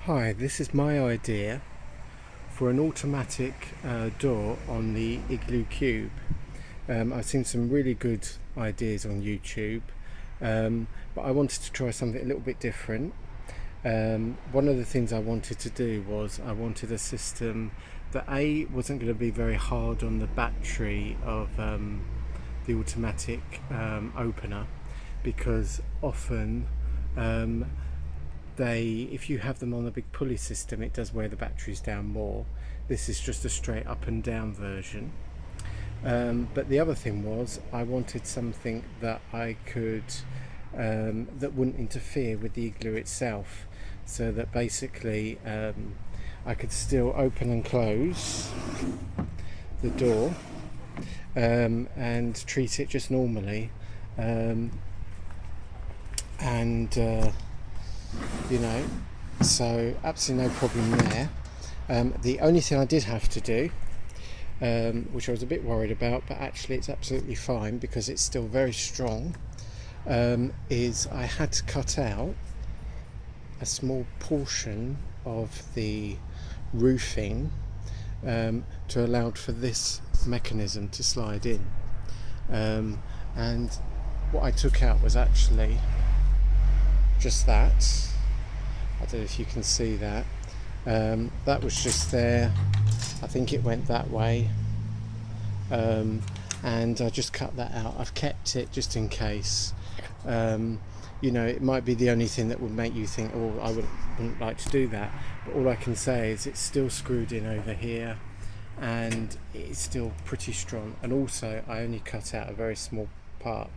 Hi, this is my idea for an automatic door on the Eglu Cube. I've seen some really good ideas on YouTube, but I wanted to try something a little bit different. One of the things I wanted to do was I wanted a system that wasn't going to be very hard on the battery of the automatic opener, because often if you have them on a big pulley system, it does wear the batteries down more. This is just a straight up and down version. But the other thing was I wanted something that I could that wouldn't interfere with the igloo itself, so that basically I could still open and close the door and treat it just normally, so absolutely no problem there. The only thing I did have to do, which I was a bit worried about, but actually it's absolutely fine because it's still very strong, is I had to cut out a small portion of the roofing to allow for this mechanism to slide in, and what I took out was actually just that. I don't know if you can see that. That was just there. I think it went that way, and I just cut that out. I've kept it just in case. It might be the only thing that would make you think, oh, I wouldn't like to do that, but all I can say is it's still screwed in over here and it's still pretty strong. And also I only cut out a very small part.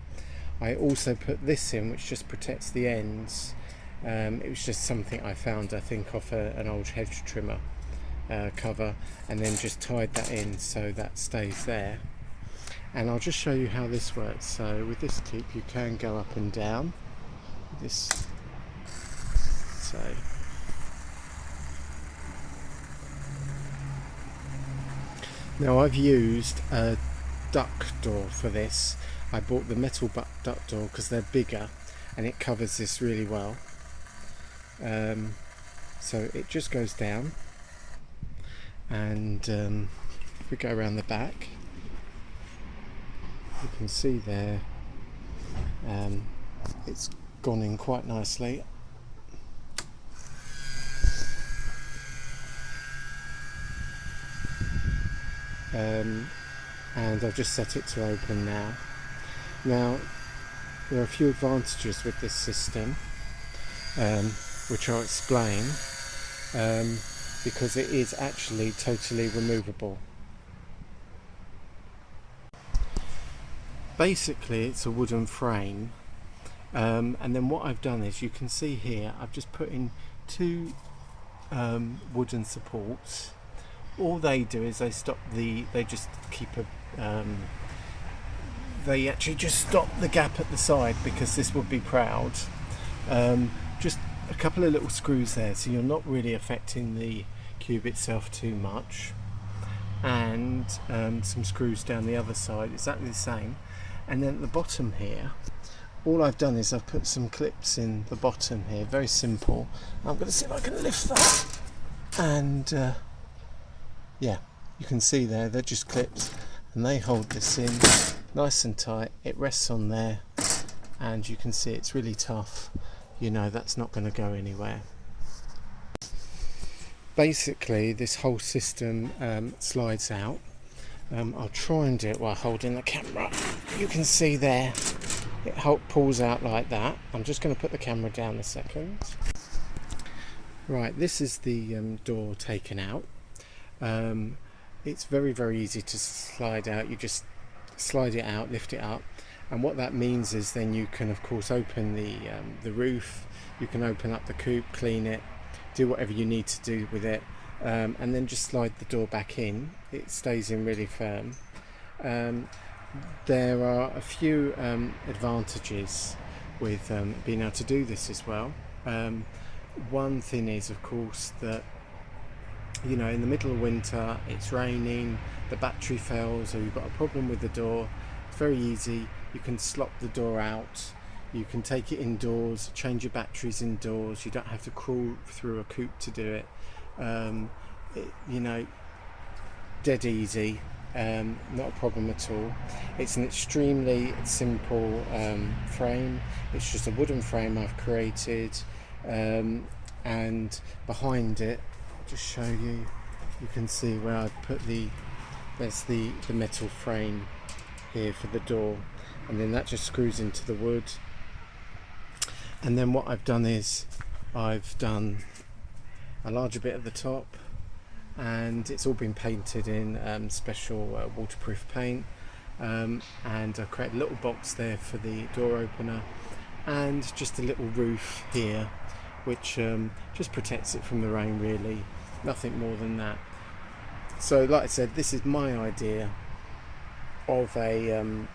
I also put this in, which just protects the ends. It was just something I found, I think, off an old hedge trimmer cover, and then just tied that in so that stays there. And I'll just show you how this works. So with this clip you can go up and down this, so now I've used a duck door for this. I bought the metal duck door because they're bigger and it covers this really well. So it just goes down, and if we go around the back, you can see there it's gone in quite nicely. And I've just set it to open now. Now there are a few advantages with this system, which I'll explain, because it is actually totally removable. Basically it's a wooden frame, and then what I've done is, you can see here, I've just put in two wooden supports. All they do is they actually just stop the gap at the side, because this would be proud. Just a couple of little screws there, so you're not really affecting the cube itself too much, and some screws down the other side, exactly the same. And then at the bottom here, all I've done is I've put some clips in the bottom here, very simple. I'm going to see if I can lift that, and yeah, you can see there, they're just clips and they hold this in nice and tight. It rests on there and you can see it's really tough. That's not going to go anywhere. Basically this whole system slides out. I'll try and do it while holding the camera. You can see there it pulls out like that. I'm just going to put the camera down a second. Right, this is the door taken out. It's very, very easy to slide out. You just slide it out, lift it up, and what that means is then you can of course open the roof, you can open up the coop, clean it, do whatever you need to do with it, and then just slide the door back in. It stays in really firm. There are a few advantages with being able to do this as well. One thing is, of course, that in the middle of winter, it's raining, the battery fails, or you've got a problem with the door, it's very easy. You can slop the door out, You can take it indoors, change your batteries indoors. You don't have to crawl through a coop to do it. You know, dead easy, not a problem at all. It's an extremely simple frame. It's just a wooden frame I've created, and behind it, I'll just show you. You can see where I put there's the metal frame here for the door, and then that just screws into the wood. And then what I've done is I've done a larger bit at the top, and it's all been painted in special waterproof paint, and I created a little box there for the door opener, and just a little roof here which just protects it from the rain, really, nothing more than that. So like I said, this is my idea of a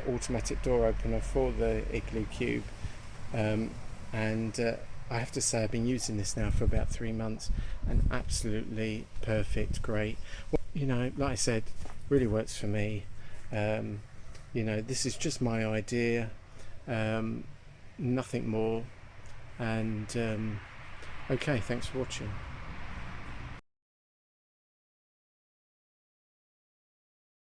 automatic door opener for the Eglu Cube, and I have to say I've been using this now for about 3 months, and absolutely perfect, great. Well, you know, like I said, really works for me. You know, this is just my idea, nothing more. And okay, thanks for watching.